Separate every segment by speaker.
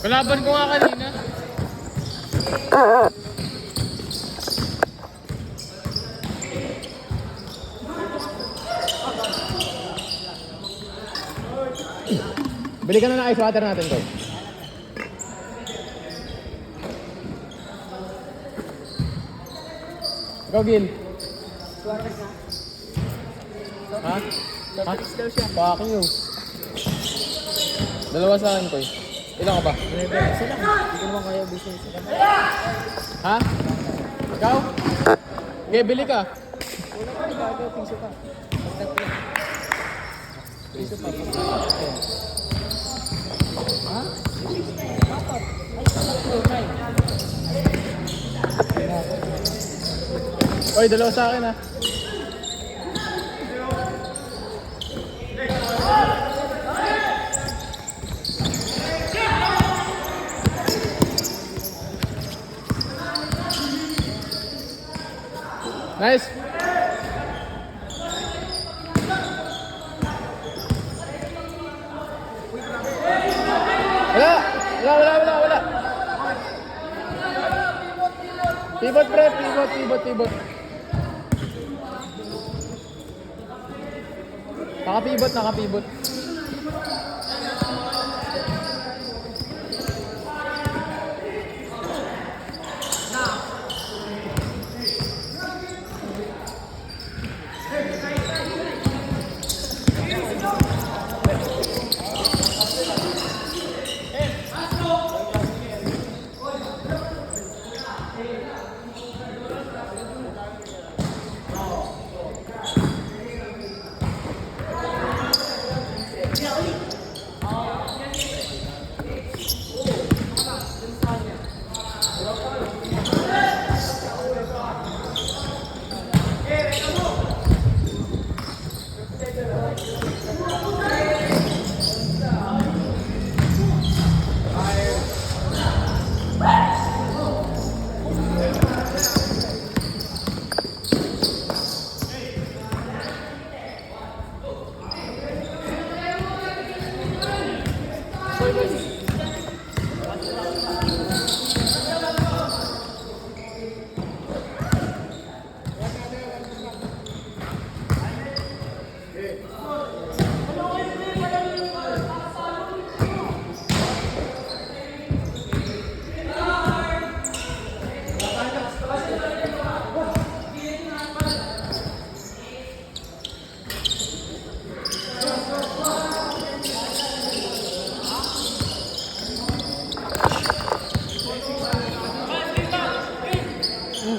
Speaker 1: Kalaban ko nga kanina. Bili ka na ng ice water natin to. Ikaw, Gil. Ha? Ha? Fuck you. Dalawa sa akin, Koy. Ilan ka ba?
Speaker 2: Sila. Hindi ko naman kaya business sila.
Speaker 1: Ha? Ikaw? Okay, bili ka.
Speaker 2: Wala pa, gago. Piso pa. Piso pa. Ha? Apat. Ay,
Speaker 1: Oy, dalawa sa akin, ha? Nice. Wala. Pivot, pre, pivot. Nakapivot.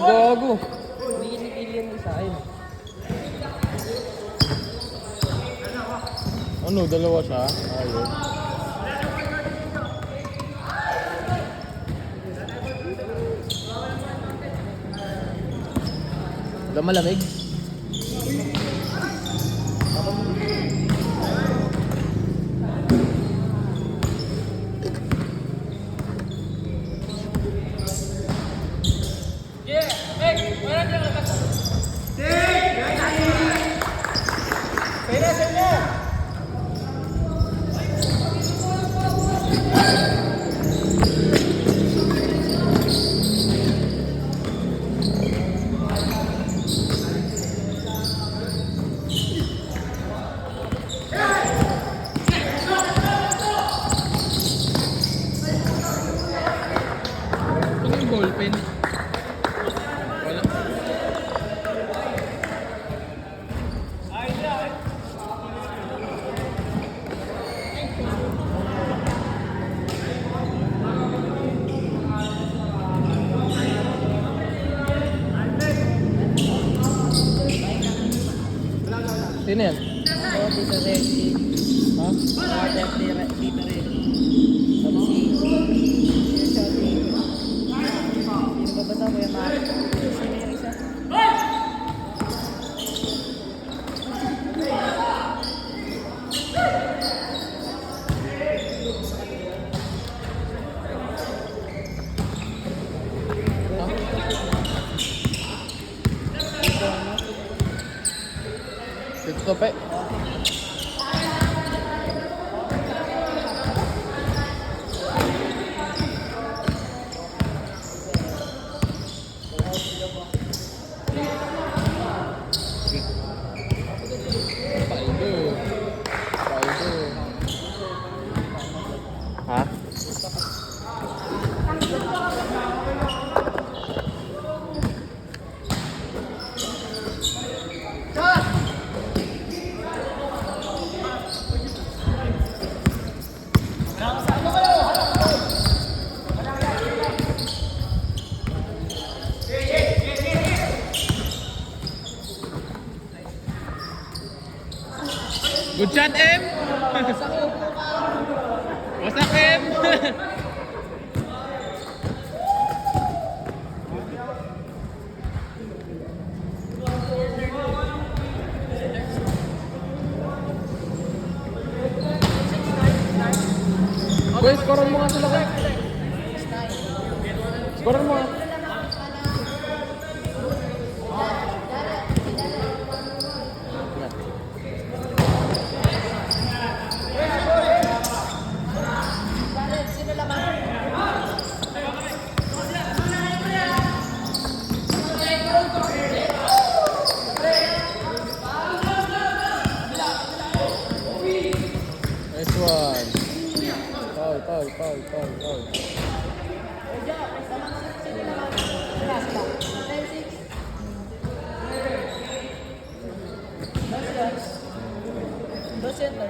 Speaker 1: Gago.
Speaker 2: hindi kinigil yan sa akin.
Speaker 1: Ano, dalawa siya? Ayun. Wala malamig? Ano yung ballpen? Wala. Sino yan?
Speaker 2: Oo, dito rin.
Speaker 1: Ha?
Speaker 2: Dito rin. Tapos sino ba ba ito? Kuya Mari? Sino yung isa?
Speaker 1: Dito to, pe. Chat M! Wasak M! Boy, scorean mo nga sila ka. Scorean mo nga. Nice one. Foul.
Speaker 2: Dos center.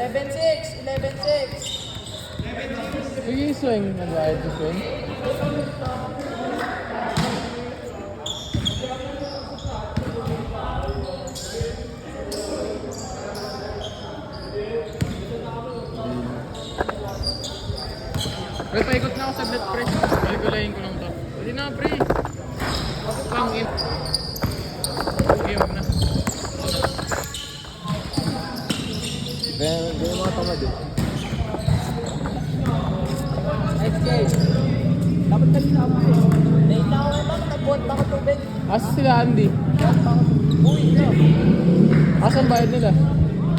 Speaker 2: Seven, six. Eleven, six. 11-6.
Speaker 1: Sige, swing. Nag-ride to swing. Pre, paikot na ako sa blood press. Baligulayin ko lang to. Pwede na, pre. Pang in. Okay, wag na. Ganyan mga tamad eh.
Speaker 2: Next game. Dapat kanina ako eh. Late na ako eh. Bakit nag-bot pa ako tubig?
Speaker 1: Asa sila, Andy?
Speaker 2: Bot pa ako. Uy, ito.
Speaker 1: Asan bayad nila?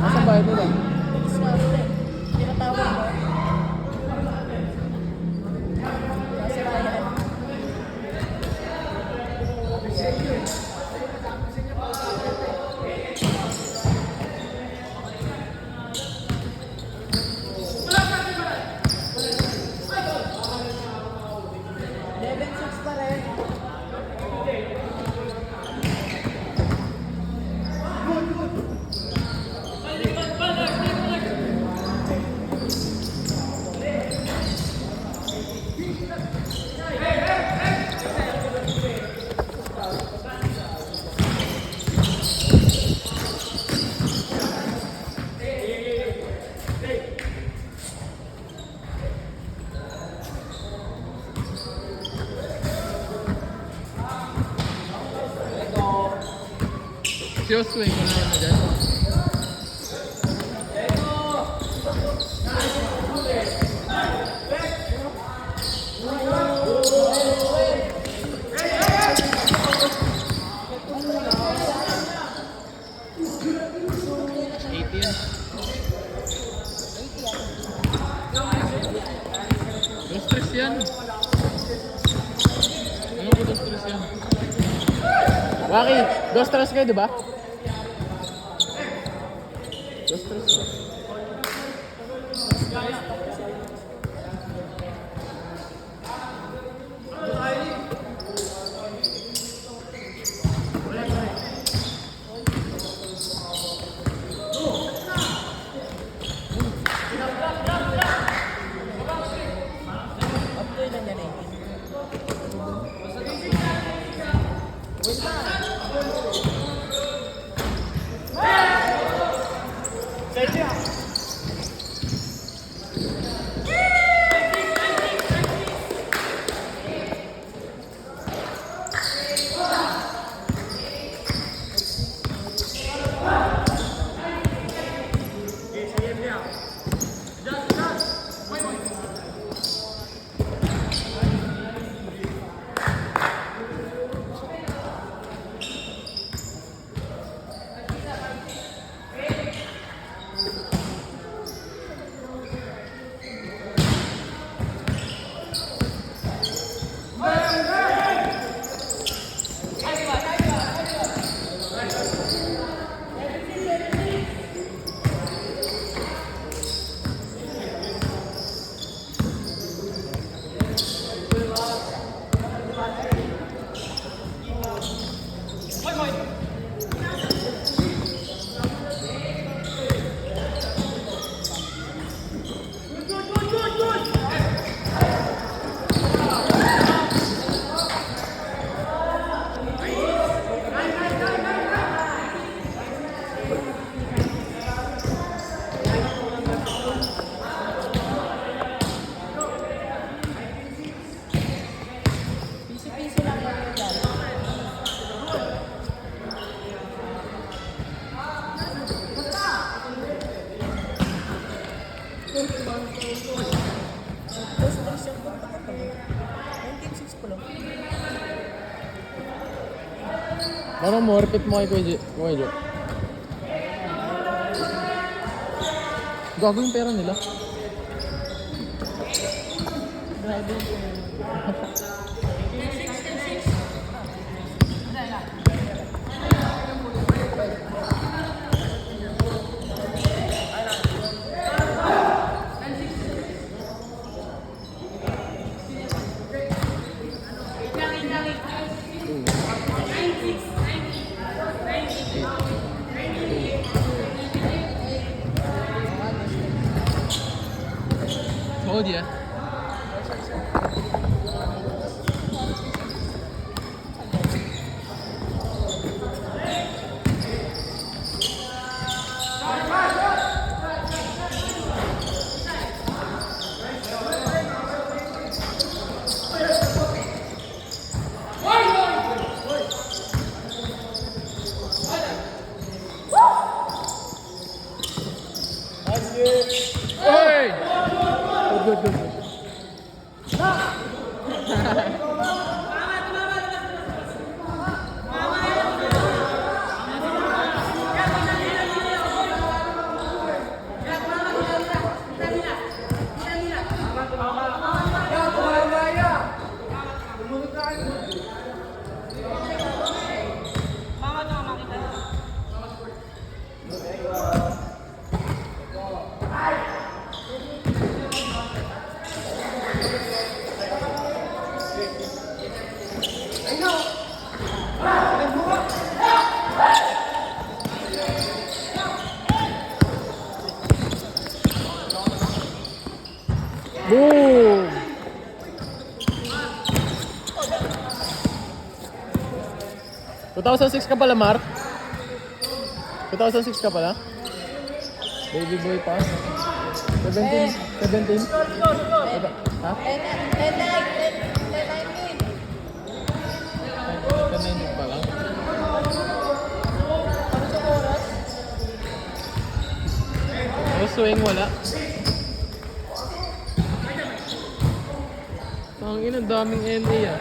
Speaker 1: Asan bayad nila?
Speaker 2: Disgusting. Tinatawag mo. Nasa Ryan. Pa rin.
Speaker 1: Swing ko na naman dyan. Dos tres yan. Ano po dos tres yan? Waki, dos tres kayo diba? Dos tres.
Speaker 2: Piso-piso lang kayo dyan. Dos, tres yung punta ko to. 19.6 po lang.
Speaker 1: Parang mo, repeat mo kay Kuya Jo. Gago yung pera nila.
Speaker 2: Driving ko.
Speaker 1: Hold ya. Hey! Good. Boom! ...2006 ka pala, Mark? 2006 ka pala? Baby boy pa? 17? 17? Ha? 10-9 pa lang? Tapos swing wala? Ang ina, daming NA ah.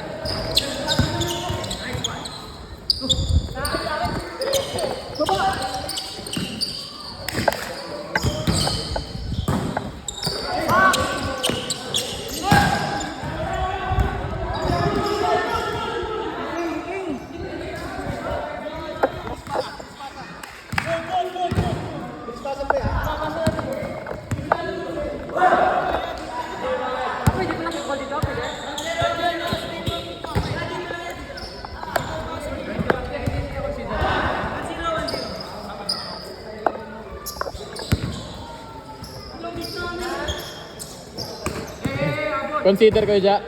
Speaker 1: Consider ko dyan.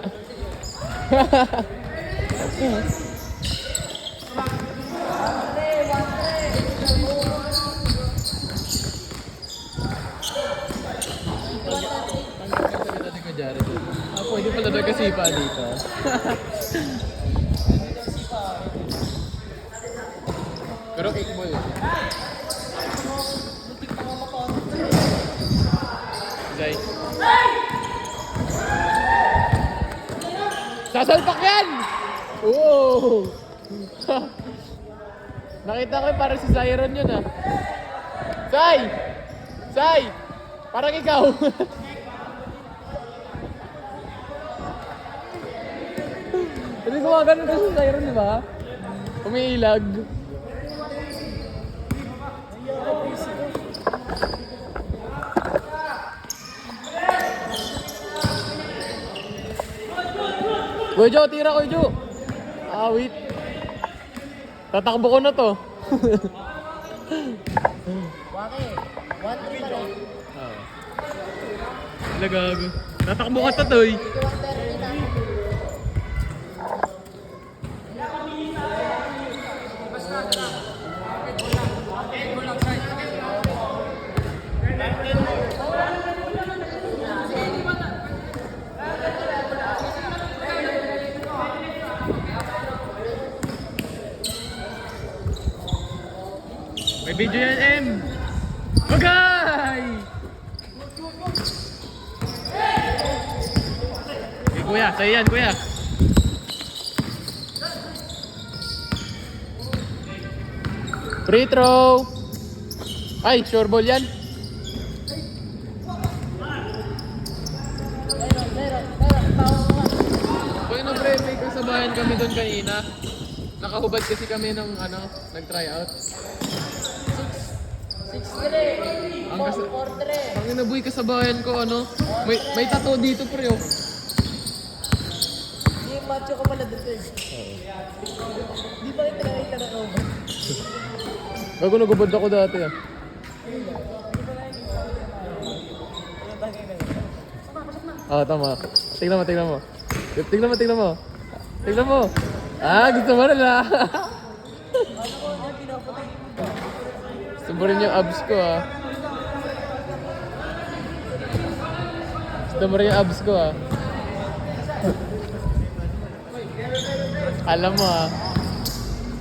Speaker 1: Pwede pala nagkasipa dito. Pero kickball eh. Jai. Sasalpak yan! Oo! Nakita ko parang si Siren yun ah. Sai! Sai! Parang ikaw! Hindi ko mga ganun kasi si Siren, di ba? Umiilag. Kuya Jo, tira Kuya Jo! Awit! Tatakbo ko na to.
Speaker 2: Waki. 1-3 pa rin.
Speaker 1: Lagago. Tatakbo ka to, Toy.
Speaker 2: 1-30 na.
Speaker 1: May video yan, M. Okay! Hey, kuya, sa'yo yan, kuya. Free throw. Ay, sure ball yan. Kung ano, pre, may kasabayan kami doon kanina. Nakahubad kasi kami nung nag-try out.
Speaker 2: 6-3.
Speaker 1: Ang kasi-
Speaker 2: 4-3.
Speaker 1: Ang inaboy kasabayan ko, may tattoo dito, pre, oh.
Speaker 2: Yung macho ko pala dito eh. Di ba yung pinakita na over?
Speaker 1: Bago nagubod ako dati, ah. Tama. Tingnan mo. Tingnan mo. Tignan mo. Gusto mo rin, ah. Gusto mo rin yung abs ko, ah. Gusto mo rin yung abs ko, ah. Alam mo, ah.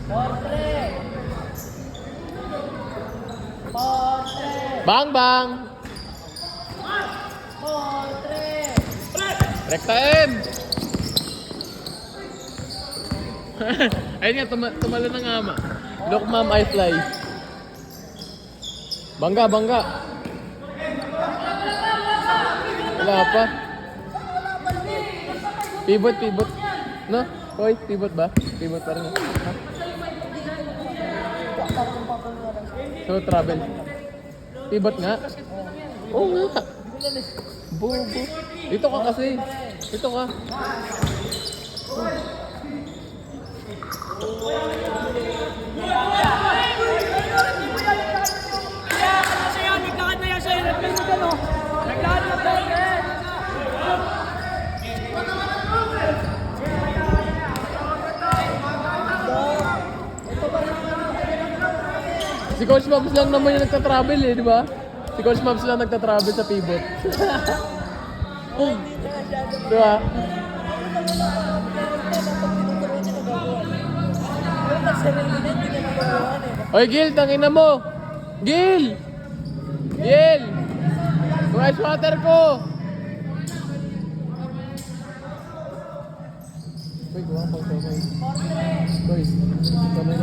Speaker 2: 4-3.
Speaker 1: Bang, bang!
Speaker 2: 4-3.
Speaker 1: Rekta M! Ayun nga, tumalo na nga, ma. Look, ma'am, I fly. Bangga. Wala pa. Pivot. No? Hoy, pivot ba? Pivot pa rin. Ha? So, travel. Pivot nga. Oo nga. Bobo. Dito ka kasi. Dito ka.
Speaker 2: Naglakad na yan sa'yo. Naglakad na ba?
Speaker 1: Si Coach Mabs lang naman yung nagta-travel eh, di ba? Si Coach Mabs lang nagta-travel sa pivot. Di ba? Oy, Gil, tangina mo! Gil! Yung ice water ko! Uy, gawa pang kamay. Uy, kamay.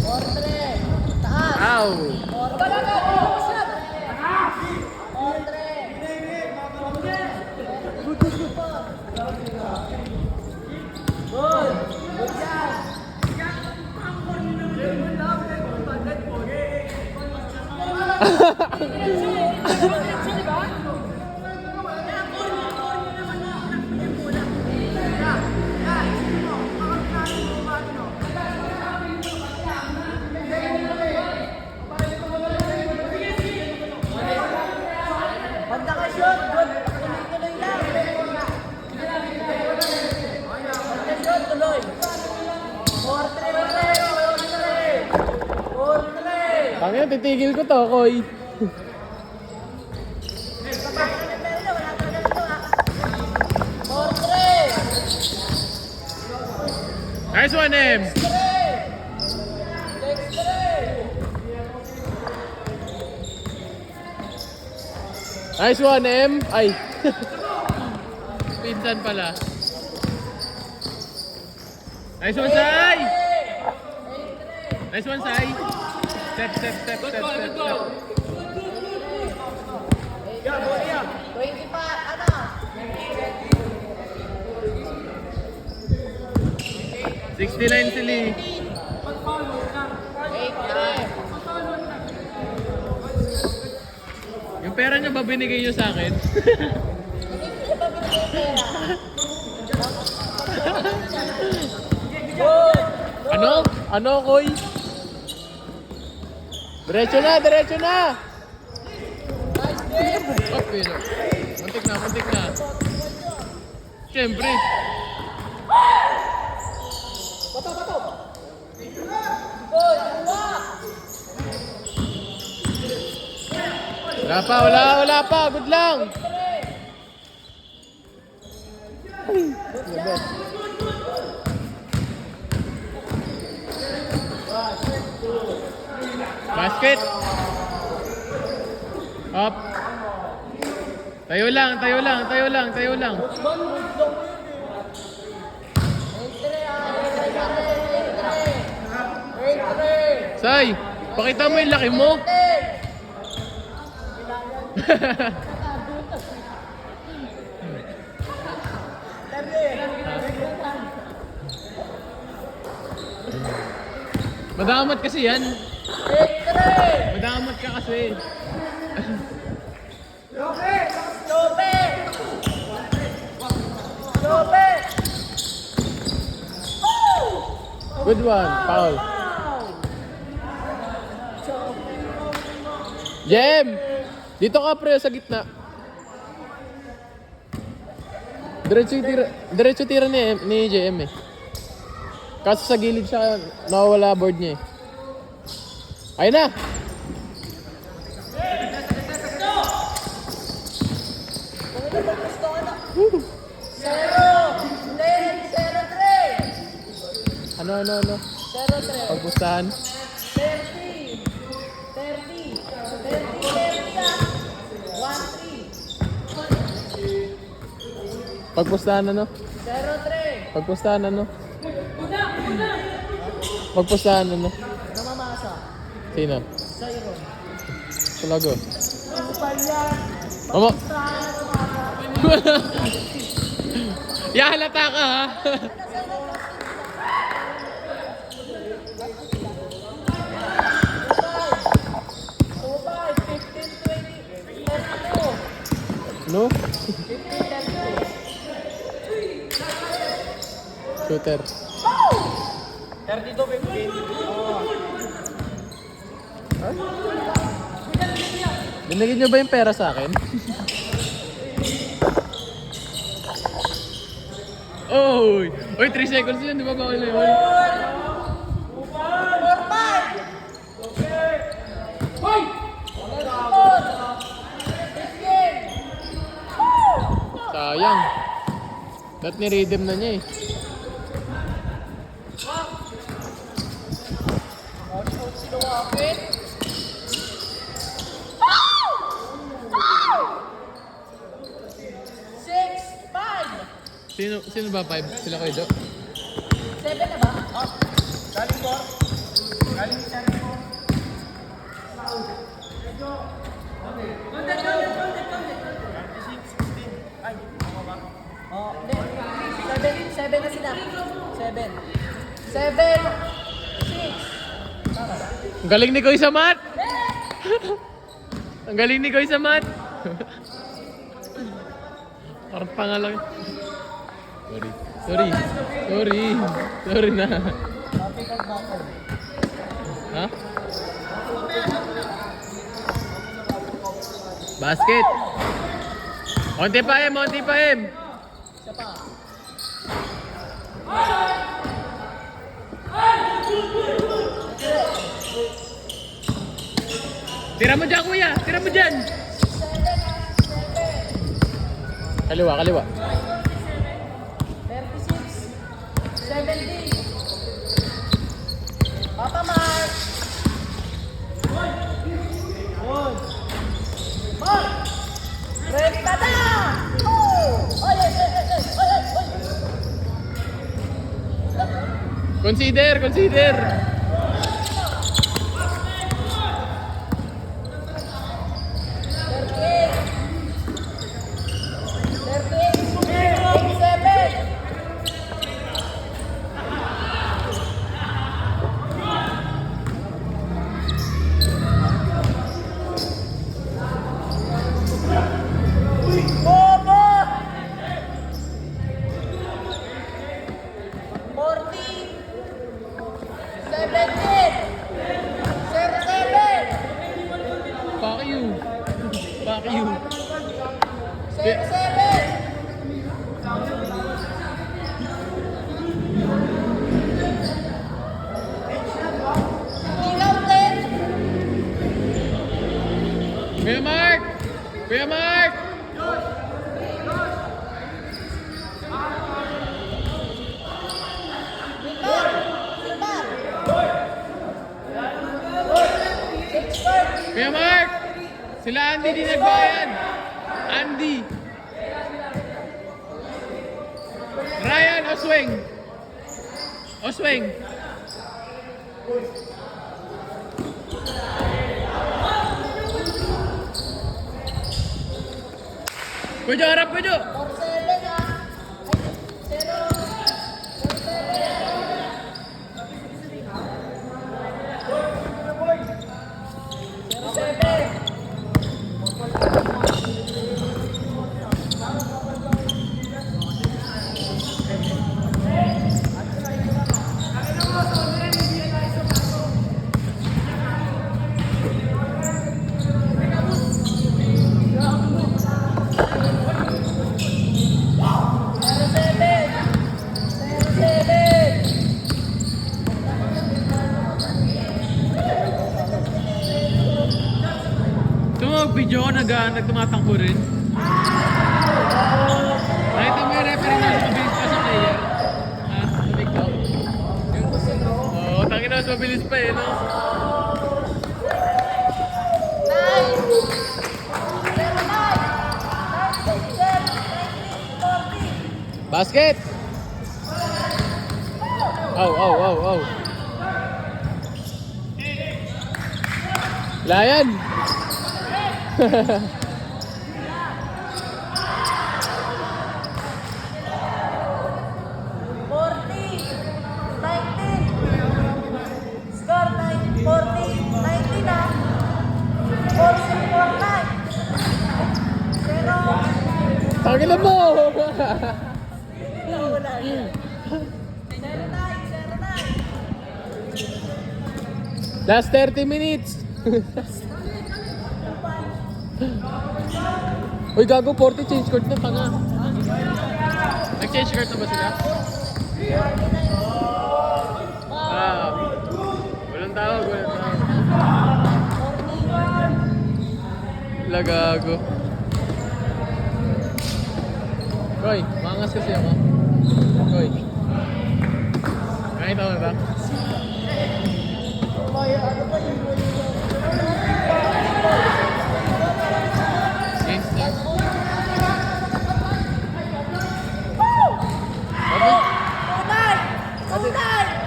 Speaker 2: 4-3. Taas.
Speaker 1: Ow!
Speaker 2: 'Pag naka-shot, good. Tuloy lang. Pag na-shot, tuloy. 4-3.
Speaker 1: Tangina, titigil ko to, Koy. Nice one, M! Nice one, M! Ay! Pinsan pala. Nice one, Sai! Nice one, Sai! Step.
Speaker 2: 20 pa,
Speaker 1: 69 si Lee.
Speaker 2: 8-3.
Speaker 1: Yung pera niya ba binigay niyo sa akin?
Speaker 2: Hindi ba binigay pera?
Speaker 1: Ano? Ano, Koy? Diretso na, diretso na! Oh, pero. Muntik na, muntik na. Siyempre. Wala pa. Good lang. Basket. Up. Tayo lang. Say, pakita mo yung laki mo. Madamot kasi yan. Madamot ka kasi. Good one, foul. Jem! Dito ka pre, sa gitna. Diretso tira ni JM eh. Kaso sa gilid siya, nawawala board niya eh. Ayun na! Ano?
Speaker 2: 0-3.
Speaker 1: Pagpustahan.
Speaker 2: 30. 30 1-3.
Speaker 1: Pagpustahan ano?
Speaker 2: 0-3.
Speaker 1: Pagpustahan ano? Pagpustahan ano?
Speaker 2: Namamasa.
Speaker 1: Sino?
Speaker 2: Sayron.
Speaker 1: Talago.
Speaker 2: Palyan.
Speaker 1: Mama! Ya, halata ka ha! No? Shooter.
Speaker 2: 32-15.
Speaker 1: Binigyan niyo ba yung pera sa akin? Oy! Oy, 3 seconds yun, di ba bawal na yun?
Speaker 2: 4-5.
Speaker 1: Sayang. Ba't ni-redeem na niya eh? Sino ba 5? Sila kayo, Jo?
Speaker 2: 7 na ba? Oh, hindi. 7 na sila. 7. 7. 6.
Speaker 1: Ang galing ni Koy sa math! Ang galing ni Koy sa math! Parang pangalang. Sorry na. Ha? Basket! Onti pa M!
Speaker 2: Isa pa.
Speaker 1: Tira mo dyan, kuya! Tira mo dyan! Kaliwa.
Speaker 2: 36. 70. Papa Mark. Mark. Rekta na! Oy!
Speaker 1: Consider!
Speaker 2: 38.
Speaker 1: Fuck you. Fuck you. Kuya Mark! Kuya Mark! Kuya Mark! Sila Andy di nagbayan! Andy! Ryan, Osweng! Osweng! Kuya, harap Kuya! Video ko nagtumatangko rin. Nakita mo yung referee na mabilis pa sa player. Sa TikTok. Oo, tangin na mas mabilis pa eh, no? Basket! Oh. Lion! Tangin mo! Last 30 minutes! Uy, gago, 40 change court na, tanga. Nag-change court na ba sila? Walang tawag. Lagago. Koy, mangas kasi ako. Koy. Nakita mo na ba?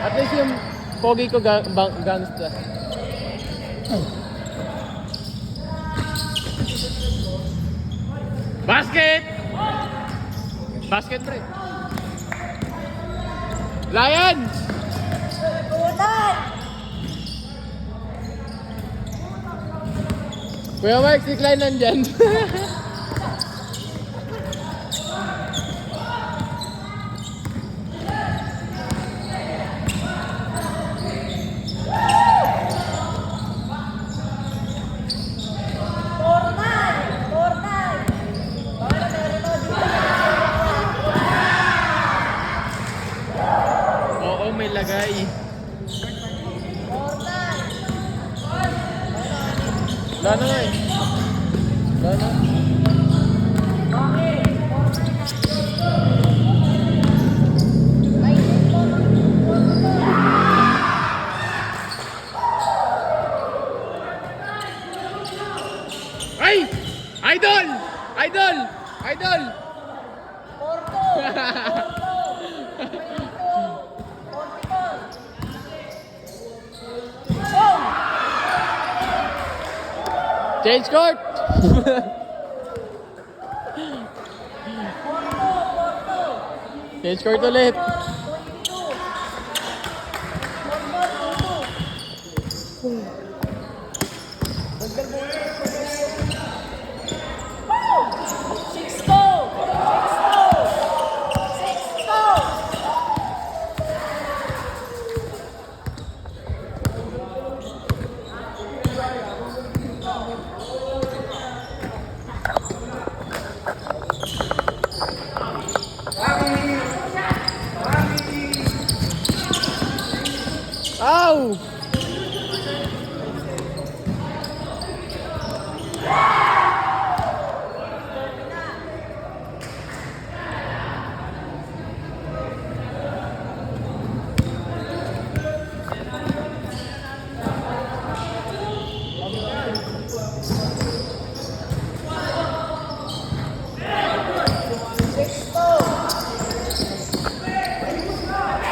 Speaker 1: At least yung pogi ko gangsta. Basket! Basket break. Lion! Kuya Mark, si Klein nandyan. Oo, may lagay. Wala na nga eh. Wala na. Ay! Idol! Idol! Idol! Change court! Change court ulit. Ow!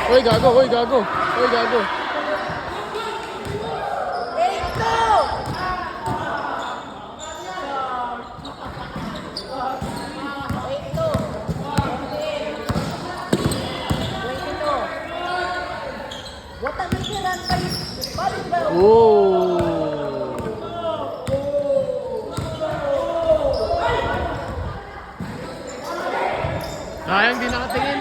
Speaker 1: Uy, gago, uy, gago. Uy, gago. Oh. Sayang, di nakatingin.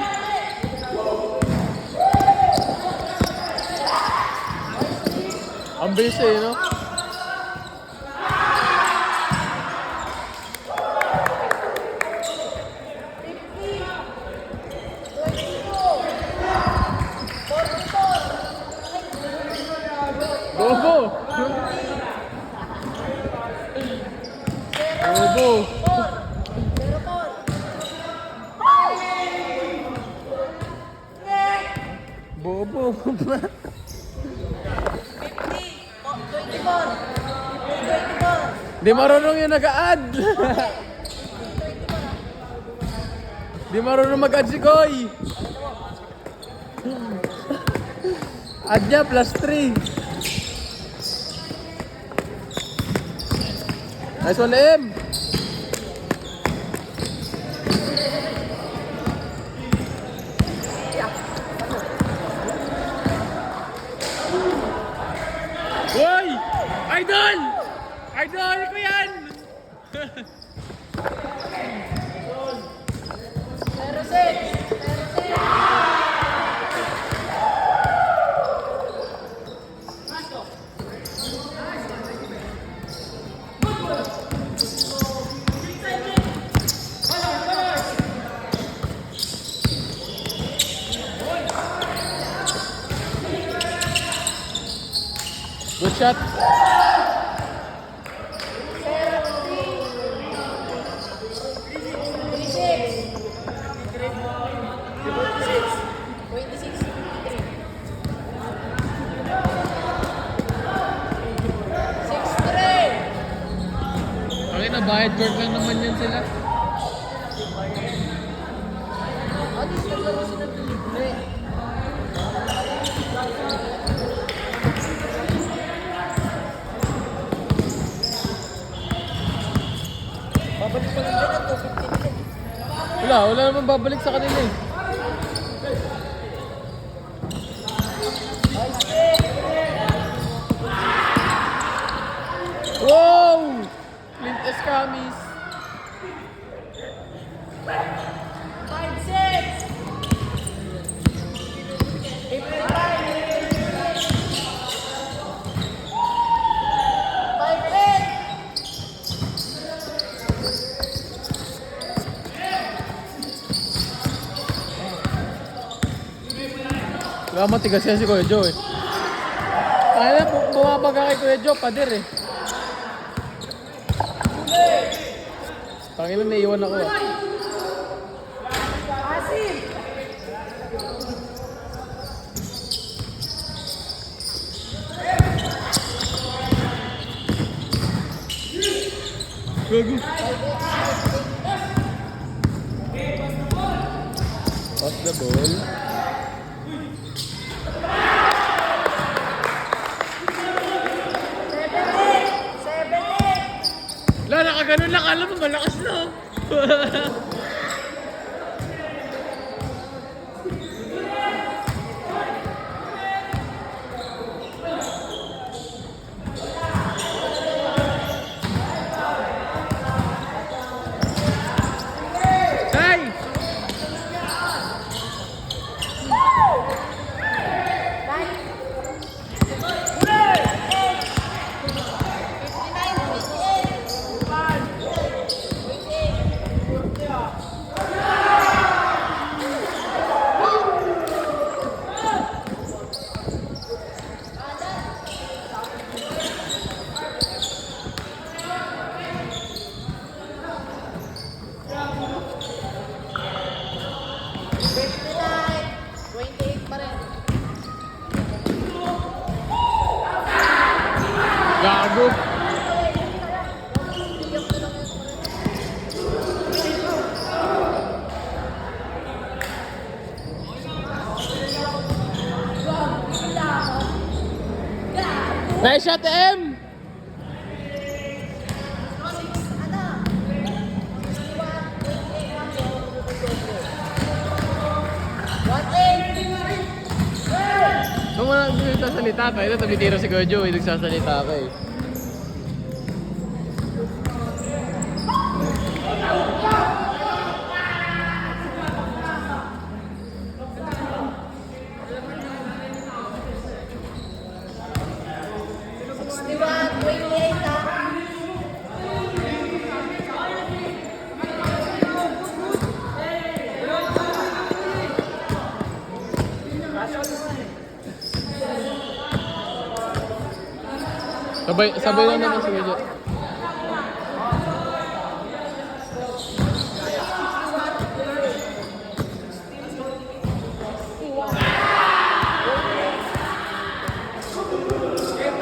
Speaker 1: Ang bilis eh, no? Bobo! Bobo! Bobo!
Speaker 2: 24.
Speaker 1: Di marunong yung nag-a-add! Di marunong mag-add si Koy! Add niya plus 3. Nice one, M! Uy! Idol! Idol ko yan!
Speaker 2: Pero six.
Speaker 1: Good shot! Okay na, bayad court lang naman yan sila.
Speaker 2: Babalik pa lang dyan at 250 na.
Speaker 1: Wala naman babalik sa kanila eh. Wow! Clint Escamis.
Speaker 2: 5-6. 5-8.
Speaker 1: Wala matigas yan si Kuya Joe eh. Kaya na, bumabaga kay Kuya Joe, pader eh. Tangina, naiwan ako ah.
Speaker 2: Asim.
Speaker 1: Gago. Pass the ball. Wala, nakaganon lang. Alam mo, malakas na. Hey!
Speaker 2: gago.
Speaker 1: Nice shot, M! Kung wala nagsasalita ka, ito tabitiro si Gojo, hindi nagsasalita ka eh. Sabay lang naman si Gojo.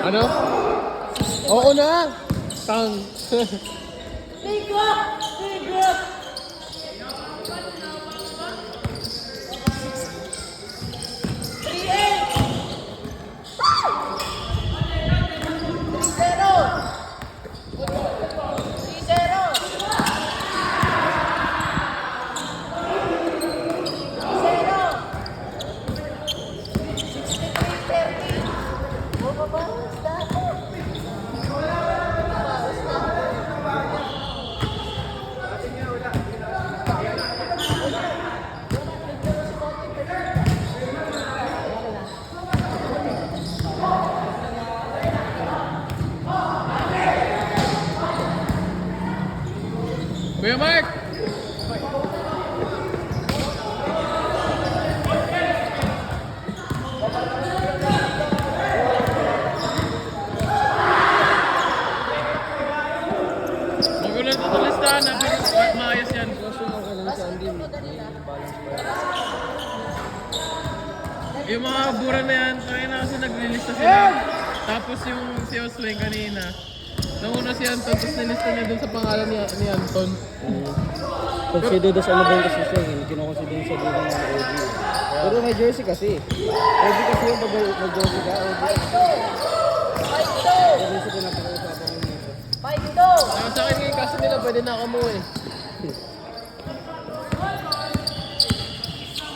Speaker 1: Ano? Oo na! Tang! Kuya Mark! Magulo ito sa listahan na maayos yan. Yung mga bura na yan, kaya na kasi naglilista sila. Tapos yung si Osweng kanina, nauna si Anton, tapos nilista niya dun sa pangalan ni Anton.
Speaker 2: Consider sa ano ba yung kasi siya, kinukonsider sa buong mga OG. Pero may jersey kasi. OG kasi yung pag may jersey ka, OG. Jersey ko napag-uusapan mo nito.
Speaker 1: Sa akin ngayon kasi nila pwede na ako mo eh.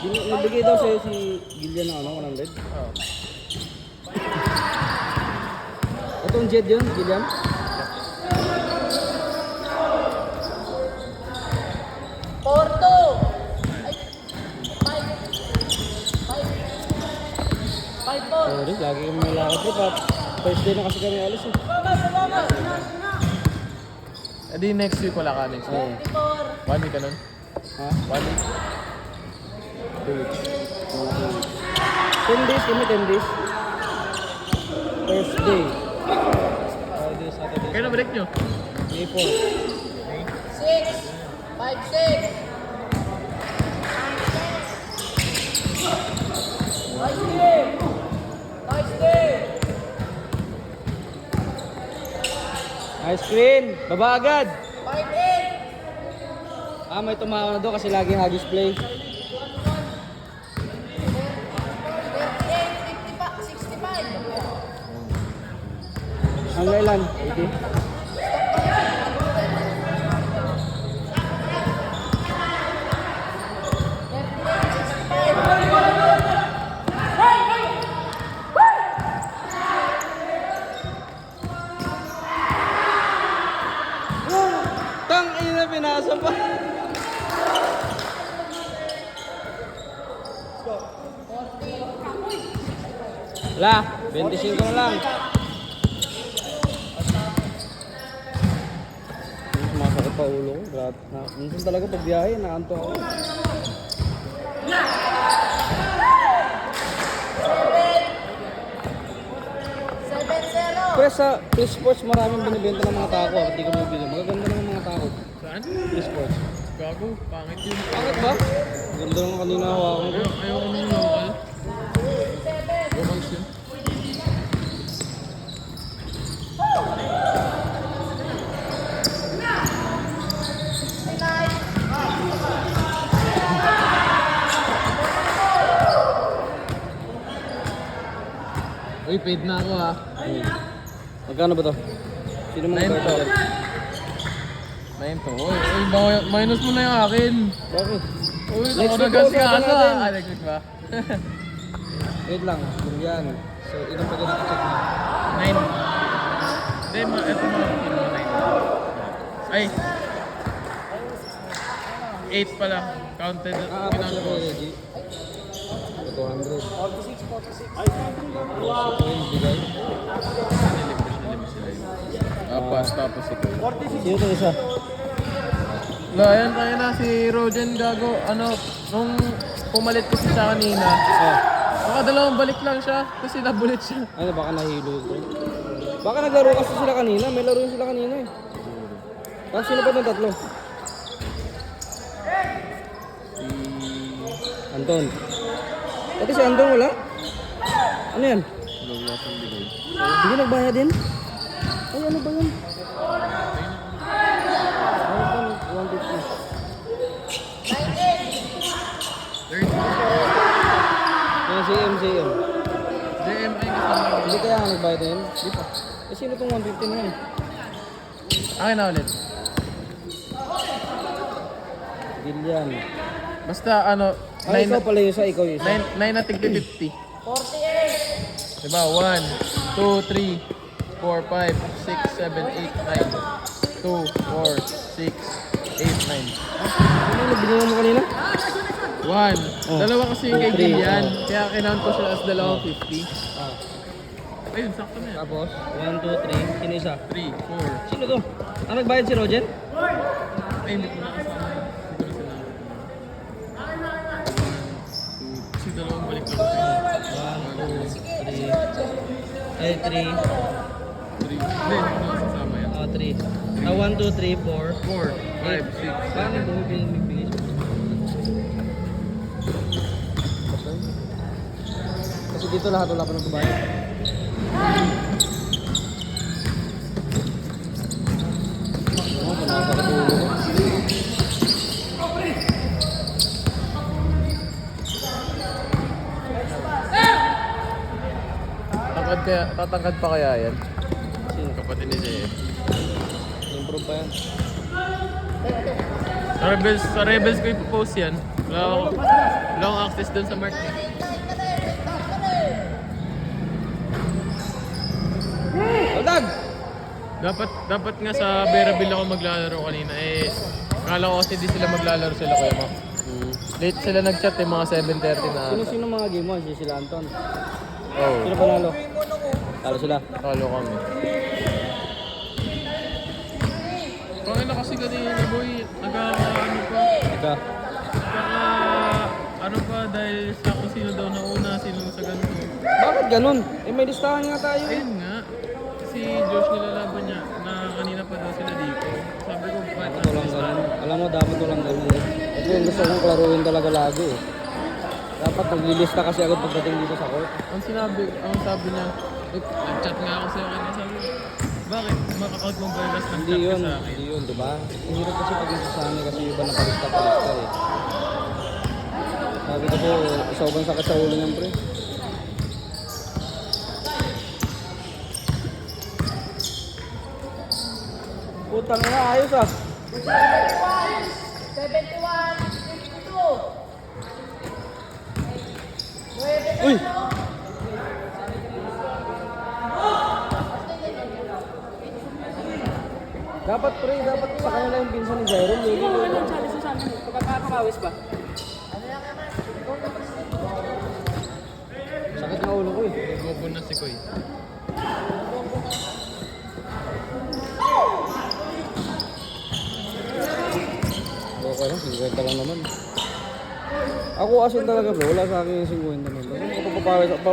Speaker 2: Nagbigay daw sa'yo si Gillian ng ano, 100?
Speaker 1: Oo.
Speaker 2: Itong jet yun, Gillian?
Speaker 3: Porto! Five four.
Speaker 2: Sorry, lagi kami may lakad trip at first day na kasi kami alis eh.
Speaker 1: Eh di next week wala ka next week. 1 week ka nun?
Speaker 2: Ha?
Speaker 1: 1 week?
Speaker 2: 2 weeks. 10 days kami, 10 days. First day. Friday, Saturday.
Speaker 1: Kaya na balik nyo?
Speaker 2: May 4.
Speaker 3: 6, 5, 6. Nice game! Nice game!
Speaker 2: Ice cream! Baba agad!
Speaker 3: 5, 8.
Speaker 2: May tumawa na doon kasi lagi hagis play.
Speaker 3: 38, 55, 65.
Speaker 2: Ang ilan? 80? Tang ina, pinasa pa. Wala, 25 na lang. Masakit pa ulo ko. Minsan talaga pag biyahe, naanto ako.
Speaker 3: 7-0.
Speaker 2: Pero sa Chris Sports, maraming binibenta ng mga tako. Hindi ko mabili. Magaganda ng mga tako.
Speaker 1: Saan?
Speaker 2: Chris Sports.
Speaker 1: Gago, pangit yun.
Speaker 2: Bakit ba? Ganda naman kanina hawakan ko.
Speaker 1: Ayaw ko nung local. Locals yun. Uy, paid na ako ha.
Speaker 2: Magkano ba to? Sino mga
Speaker 1: Nine
Speaker 2: bata
Speaker 1: to.
Speaker 2: dyan?
Speaker 1: 9 to. Uy, minus mo na yung akin.
Speaker 2: Bakit?
Speaker 1: Uy,
Speaker 2: Next
Speaker 1: ako
Speaker 2: week,
Speaker 1: nagkasiyasa.
Speaker 2: usapan natin.
Speaker 1: Ah, next week ba?
Speaker 2: Wait lang, yan. So, ilang pa ganito check mo?
Speaker 1: 9. Hindi, ito mga 9. Ay. 8 pala. Counted.
Speaker 2: Ah,
Speaker 1: Kinano
Speaker 2: ako
Speaker 1: ko.
Speaker 2: sa Reggie. 200.
Speaker 3: 46.
Speaker 2: Bigay.
Speaker 1: Nilibis sila yun. Tapos ito.
Speaker 2: Sino itong isa?
Speaker 1: Ayan tayo na si Rogen Gago. Ano, nung pumalit ko siya kanina, dalawang balik lang siya kasi nabulit siya.
Speaker 2: Ano, baka nahilo ito? Baka naglaro kasi sila kanina. May laro sila kanina eh. Tapos sino pa itong tatlo? Anton. Pati si Anton wala? Ano yan?
Speaker 1: Wala siyang bigay.
Speaker 2: Hindi nagbayad din? Ay, ano ba yan? Ano ba? 150.
Speaker 1: 30.
Speaker 2: Yan si MCM.
Speaker 1: JM ay kasama.
Speaker 2: Hindi kaya nga nagbayad din? Hindi pa. Eh, sino itong 150 na yan?
Speaker 1: Akin na ulit.
Speaker 2: Gillian.
Speaker 1: Basta ano,
Speaker 2: Ay, ikaw pala yung isa, ikaw yung isa.
Speaker 1: 9 na tig 50.
Speaker 3: 48.
Speaker 1: Diba? 1, 2, 3, 4, 5, 6, 7, 8, 9. 2, 4, 6, 8, 9.
Speaker 2: Ano yung binigyan mo kanina?
Speaker 1: 1. Dalawa kasi yung kay
Speaker 2: Oh, three,
Speaker 1: Gillian.
Speaker 2: oh.
Speaker 1: Kaya kinount ko siya as dalawang 50.
Speaker 2: Ah.
Speaker 1: Ayun, sakto na yan.
Speaker 2: Tapos, 1, 2, 3. Sino isa?
Speaker 1: 3, 4.
Speaker 2: Sino to? Ano nagbayad si Roger?
Speaker 1: Ay, hindi ko nakasama. Hindi ko na sinama. 1, 2. Kasi dalawang balik lang siya.
Speaker 2: 1, 2, 3. Ay, 3.
Speaker 1: 3. Hindi, hindi ko nakasama yan.
Speaker 2: 3. 1, 2, 3, 4.
Speaker 1: 4, 5, 6,
Speaker 2: Paano
Speaker 1: 7.
Speaker 2: mo binibigay siya? Kasi dito lahat wala pa nagbabayad. Ano, nakakatulog ko.
Speaker 1: Tatangkad pa kaya yan?
Speaker 2: Sino?
Speaker 1: Kapatid ni Jay.
Speaker 2: Improve pa yan.
Speaker 1: Sa Rebels ko ipopost yan. Wala akong access dun sa mark niya.
Speaker 2: Aldag!
Speaker 1: Dapat nga sa Berabel ako maglalaro kanina eh. Akala ko kasi di sila maglalaro sila kuya mo. Late sila nag-chat eh, mga 7:30 na.
Speaker 2: Sino mga game mo? Sila Anton.
Speaker 1: Oh,
Speaker 2: Sino panalo? Talo sila.
Speaker 1: talo kami. Pangina kasi kanina boy, ano pa.
Speaker 2: Ika.
Speaker 1: Ano pa dahil sa kung sino daw nauna, sino sa ganito.
Speaker 2: Bakit ganun? Eh may listahan nga tayo.
Speaker 1: Ayun nga, si Josh nilalaban niya na kanina pa daw sila dito. Sabi ko, bakit
Speaker 2: Dapat walang ganun. Alam mo, dapat walang ganun. Ito yung gusto kong klaruin talaga lagi eh. Dapat naglilista kasi agad pagdating dito sa court.
Speaker 1: Ang sabi niya, nag-chat nga ako sa'yo kanina, sabi ko, bakit? Maka-out mo ba yung last
Speaker 2: Hindi
Speaker 1: nag-chat ka
Speaker 2: yun,
Speaker 1: sa akin?
Speaker 2: hindi yun, di ba? Ang hirap kasi pag nasasanay kasi yung iba napalista eh. Sabi ko po, sobrang sakit sa ulo niyan, pre. Putang na, ayos ah.
Speaker 3: 71. 52.
Speaker 2: Uy! Dapat pre, dapat sa kanya lang yung pinsan ni Jairo. Hindi mo lang challenge sa amin. Pagkakakawis ba? Sakit ng ulo ko eh.
Speaker 1: Nagbobo na si Koy.
Speaker 2: Okay lang, 50 lang naman. Ako kasi talaga bro, wala sa akin yung 50 naman.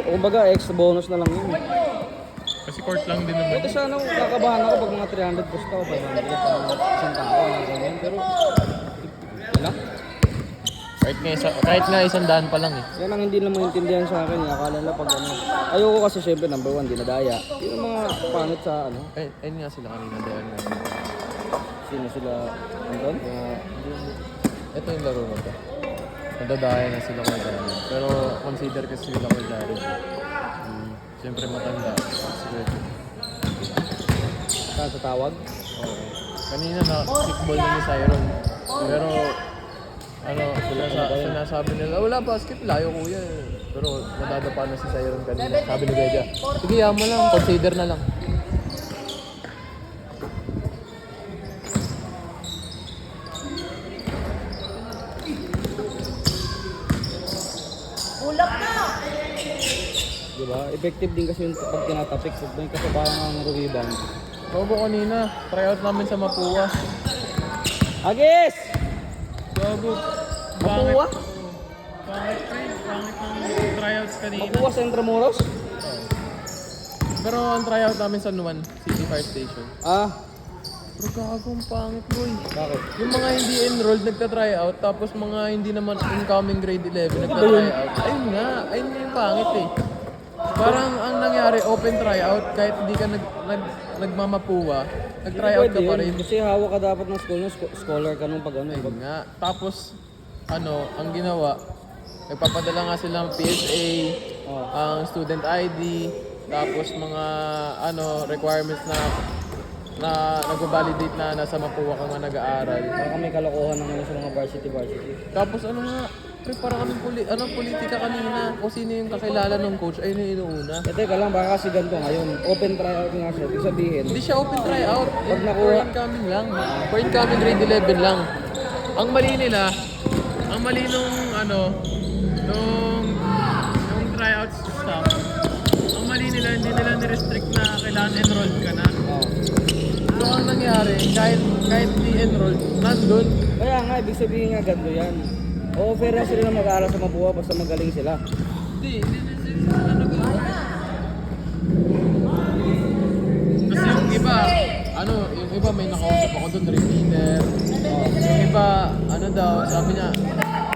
Speaker 2: Kumbaga, extra bonus na lang yun.
Speaker 1: Kasi court lang din naman.
Speaker 2: Ito sana kakabahan ako pag mga 300 gusto ko, 500 isang tao, ganyan. Pero, wala.
Speaker 1: Kahit nga 100 pa lang eh.
Speaker 2: Yan ang hindi lang maintindihan sa akin. Akala nila pag ano. Ayoko kasi syempre number 1, dinadaya. Yun ang mga pangit sa ano.
Speaker 1: Ayun nga sila kanina dahil nga.
Speaker 2: Sino sila? Anton?
Speaker 1: Ito yung laro na to. Nadadaya na sila kay Daryl. Pero consider kasi sila kay Daryl. Siyempre matanda. Siguro.
Speaker 2: Saan sa tawag?
Speaker 1: Oo. Kanina na kickball na ni Siron. Pero ano, sinasabi nila, wala basket, layo kuya. Pero madadapa na si Siron kanina. Sabi ni Beja, sige yaman lang, consider na lang.
Speaker 3: Ulap na!
Speaker 2: Diba? Effective din kasi yung pag tinatapik. Pag may kasabayang ang rebound.
Speaker 1: Bobo kanina, tryout namin sa Mapua.
Speaker 2: Agis!
Speaker 1: Bobo,
Speaker 2: Mapuwa?
Speaker 1: Pangit ng tryouts kanina.
Speaker 2: Mapuwa sa Intramuros?
Speaker 1: Pero ang tryout namin sa Nuan, City Fire Station.
Speaker 2: Ah,
Speaker 1: Pero gagong pangit boy.
Speaker 2: bakit?
Speaker 1: Yung mga hindi enrolled nagta-tryout, tapos mga hindi naman incoming grade 11 nagta-tryout. Ayun nga, ayun yung pangit eh. Parang ang nangyari, open tryout, kahit hindi ka nagmamapuwa, nag-tryout ka
Speaker 2: Pwede
Speaker 1: pa
Speaker 2: yun.
Speaker 1: rin.
Speaker 2: Kasi hawak ka dapat ng school, scholar ka nung pag ano.
Speaker 1: Ayun
Speaker 2: Pag,
Speaker 1: nga. Tapos, ang ginawa, nagpapadala nga sila ng PSA,
Speaker 2: oh.
Speaker 1: ang student ID, tapos mga requirements na nag-validate na nasa Mapua ka nga nag-aaral.
Speaker 2: Baka may kalokohan naman sa mga varsity.
Speaker 1: Tapos pre, parang politika kanina. Kung sino yung kakilala ng coach, ayun yung inuuna.
Speaker 2: Eh teka lang, baka kasi ganito ngayon. Open tryout nga siya. Ibig sabihin,
Speaker 1: Hindi siya open tryout.
Speaker 2: Pag nakuha-
Speaker 1: For incoming lang. For incoming grade 11 lang. Ang mali nila, nung tryouts stuff, ang mali nila, hindi nila ni-restrict na kailangan enrolled ka na.
Speaker 2: oh.
Speaker 1: So ang nangyari, kahit di enrolled, nandun.
Speaker 2: Kaya nga, ibig sabihin nga ganito yan. Oo, fair lang sila na mag-aaral sa Mapua basta magaling sila.
Speaker 1: Hindi sila nag-enroll. Kasi yung iba may nakausap ako doon, repeater. Yung iba, sabi niya,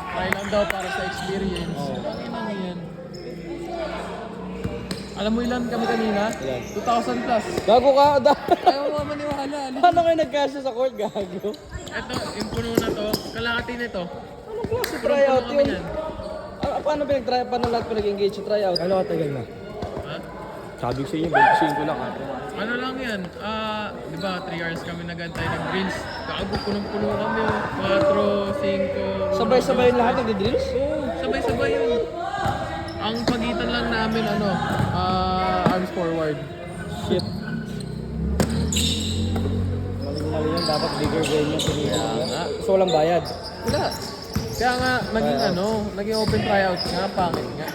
Speaker 1: try lang daw para sa experience. Ano yan? Alam mo ilan kami kanina?
Speaker 2: Ilan?
Speaker 1: 2,000 plus.
Speaker 2: Gago ka!
Speaker 1: Ayaw mo maniwala.
Speaker 2: Paano kayo nag-cash sa court, gago?
Speaker 1: Ito, yung puno na to, kalahati nito.
Speaker 2: Anong klase
Speaker 1: Puno
Speaker 2: tryout
Speaker 1: kami
Speaker 2: yun?
Speaker 1: yan.
Speaker 2: Paano pinag-try? Paano lahat pinag-engage sa tryout?
Speaker 4: Ano katagal na?
Speaker 1: Ha?
Speaker 4: Sabi ko sa inyo, 25 lang ha.
Speaker 1: Ano lang yan? Di ba, 3 hours kami nag-antay ng drills. Kaagod punong-puno kami. 4, 5.
Speaker 2: Sabay-sabay yung lahat nag-drills?
Speaker 1: Oo, sabay-sabay yun. Ang pagitan lang namin, arms forward.
Speaker 2: Shit. Mali yun, dapat bigger venue.
Speaker 1: Kaya nga.
Speaker 2: So walang bayad.
Speaker 1: Wala. Kaya nga, naging open tryouts nga, pangit nga.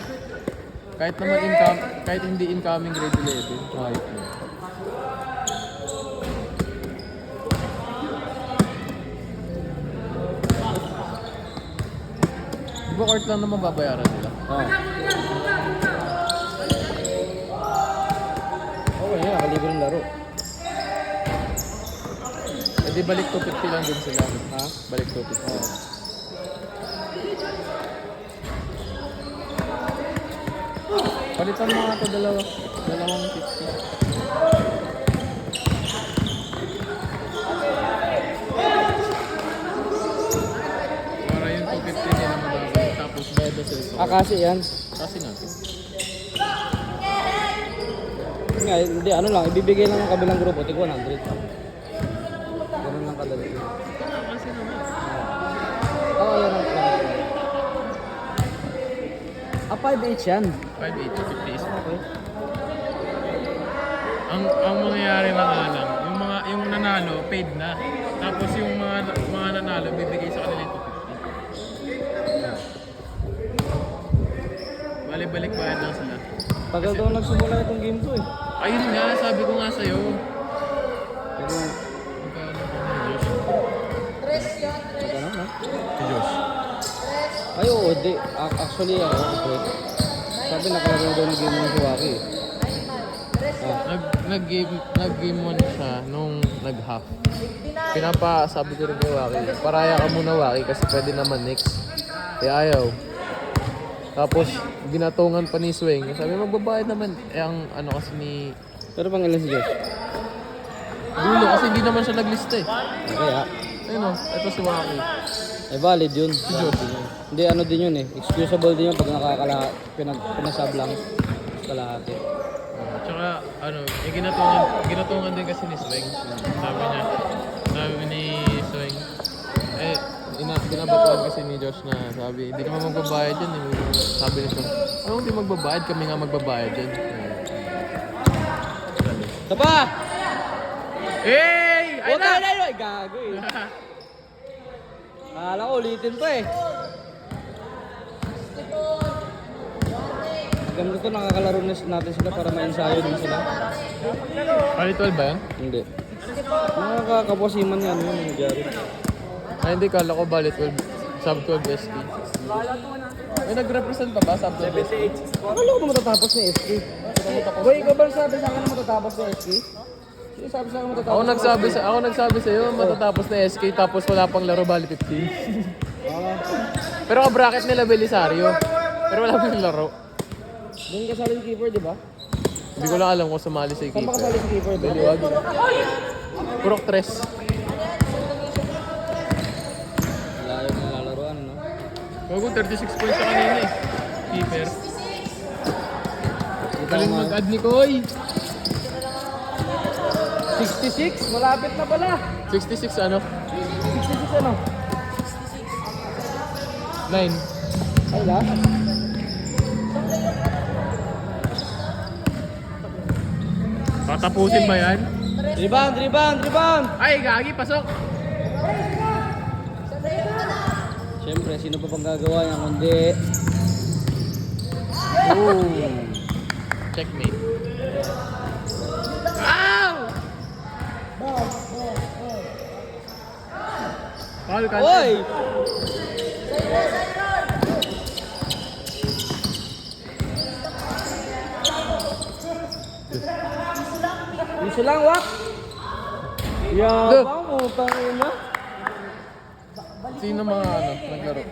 Speaker 1: Kahit hindi incoming grade 11. Kahit nga. Di ba court lang naman babayaran nila?
Speaker 2: Oh. Okay, yun, nakalibre ng laro.
Speaker 1: Eh di balik 250 lang din sila.
Speaker 2: Ha?
Speaker 1: Balik 250. Palitan mo nga ito dalawang 50. Para yung 250 nila mababalik. Tapos bayad na sila.
Speaker 2: Kasi yan.
Speaker 1: Kasi nga.
Speaker 2: Nga, hindi, ano lang, ibibigay lang ng kabilang grupo, tig 100. Ganun lang kadali.
Speaker 1: Kasi naman.
Speaker 2: Oo, yan ang plan. 5H yan.
Speaker 1: 580, 50 is.
Speaker 2: Okay.
Speaker 1: Ang mangyayari na nga lang, yung nanalo, paid na. Tapos yung mga nanalo, bibigay sa kanila yung 250. Balik-balik bayad lang sila.
Speaker 2: Tagal daw nagsimula itong game to eh.
Speaker 1: Ayun nga, sabi ko nga sa'yo.
Speaker 2: Pero,
Speaker 1: Magkano ko ni Josh?
Speaker 2: magkano na?
Speaker 1: Si Josh.
Speaker 2: Ay, oo, di. Actually, wait. Sabi nakalaro daw ng game ng Hiwaki eh.
Speaker 1: Nag-game 1 siya nung nag-half. Sabi ko rin kay Waki, paraya ka muna Waki kasi pwede naman next. Eh ayaw. Tapos ginatungan pa ni Swing. Sabi magbabayad naman. Eh ang kasi ni
Speaker 2: Pero pang ilan si Josh?
Speaker 1: Dulo kasi hindi naman siya naglista eh.
Speaker 2: Okay ha.
Speaker 1: Ayun o, ito si Waki.
Speaker 2: Eh valid yun.
Speaker 1: Si Josh.
Speaker 2: Hindi, ano din yun eh. Excusable din yun pag pinasab lang. kalahati.
Speaker 1: Tsaka, ano, ginatungan din kasi ni Swing. Sabi ni Swing, binabatuan kasi ni Josh na sabi, hindi naman magbabayad yan. Sabi nito, anong hindi magbabayad? Kami nga magbabayad yan.
Speaker 2: Tapa!
Speaker 1: Hey! Ay
Speaker 2: Huwag
Speaker 1: na!
Speaker 2: ka na! Gago eh. Akala ko ulitin pa eh. Ganda to, nakakalaro natin sila para ma-ensayo din sila.
Speaker 1: Pali 12 ba yan?
Speaker 2: Hindi. Nakakaposiman yan yung Jari.
Speaker 1: Ay hindi, kala ko bali 12, sub 12 SK. Ay, nag-represent pa ba sub 12 SK?
Speaker 2: Akala ko matatapos ni SK. Boy, ikaw ba sabi sa akin na matatapos ni SK? Sino sabi sa akin matatapos?
Speaker 1: Ako nagsabi sa'yo, matatapos na SK tapos wala pang laro bali 15. Pero ka-bracket nila Belisario. Pero wala pang laro.
Speaker 2: Doon kasali si keeper, di ba?
Speaker 1: Hindi ko lang alam kung sumali si
Speaker 2: Saan ba
Speaker 1: keeper.
Speaker 2: kasali si keeper?
Speaker 1: Beliwag. Purok 3.
Speaker 2: Layo ng lalaroan, no?
Speaker 1: Bago 36 points sa kanina eh. Keeper. Galing mag-add ni Koy.
Speaker 2: 66? Malapit na pala.
Speaker 1: 66 ano?
Speaker 2: 66 ano?
Speaker 1: 9.
Speaker 2: Ay, la?
Speaker 1: Tatapusin ba yan?
Speaker 2: Rebound!
Speaker 1: Ay, gagi, pasok!
Speaker 2: Siyempre, sino pa pang gagawa niya kundi...
Speaker 1: Checkmate. Ow! Foul cancel.
Speaker 2: Oy! Isa lang, wak! Yabang, utang ina.
Speaker 1: Sino mga naglaro?